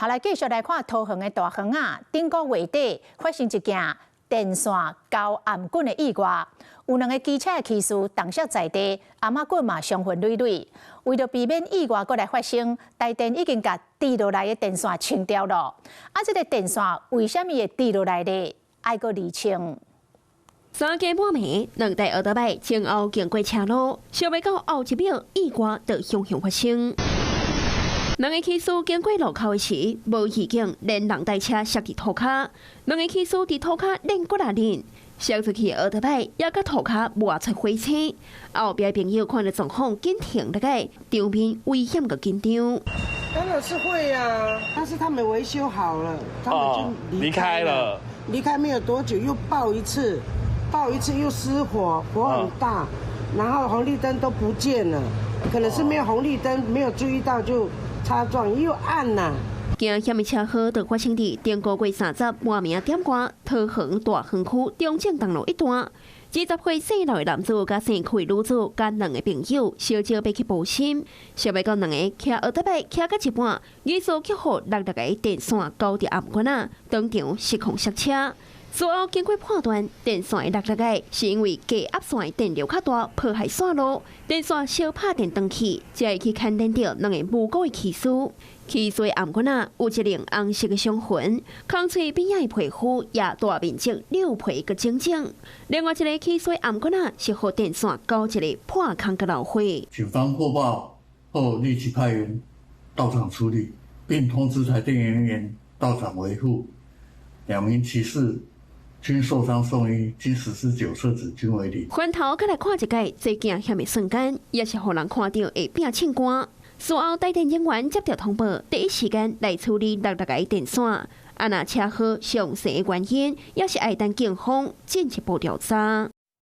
後來繼續來看桃園的大園啊，頂個月底發生一件電線交頷棍的意外，有2個機車的騎士當時在地，頷仔棍嘛傷痕累累。為了避免意外再來發生，台電已經把跌落來的電線清掉了。這個電線為什麼會跌落來呢？愛閣釐清。3更半暝，2台奧多麥前後經過車路，想要到後一秒，意外就熊熊發生。2個騎士經過路口時，無預警，連人帶車摔入土骹。2個騎士佇土骹練骨啊練，摔出去的奧多麥也甲土骹磨出灰青。後邊朋友看到狀況，緊停落來，場面危險個緊張。當然是會呀，但是他們維修好了，他們就離開了。離開沒有多久，又爆一次又失火，火很大，然後紅綠燈都不見了，可能是沒有紅綠燈，沒有注意到就擦撞，又暗了。驚險的車禍就發生在頂個月30晚暝點歌，桃園大園區中正東路一段。20歲姓劉的男子甲姓區的女子，甲2個朋友小招要去保險，想要到2個騎奧多麥騎到一半，疑似去互66個電線勾在頷棍啊，當場失控剎車。事後經過判斷，電線的66個是因為低壓線電流較大，破壞線路，電線小拍電斷去，才會去牽連到2個無辜的騎士。騎士的頷棍啊，有一個紅色的傷痕，空嘴邊仔的皮膚也大面積扭皮個整整。另外一個騎士的頷棍啊，是互電線勾一個破空個老花。警方獲報後立即派員到場處理，並通知台電人員到場維護。2名騎士均受傷送醫，經實施9車子均為0。翻頭再來看一個這件險的瞬間，也是互人看到會變慶光。事後台電人員接到通報，第一時間來處理66個電線。若車禍詳細的原因，也是愛等警方進一步調查。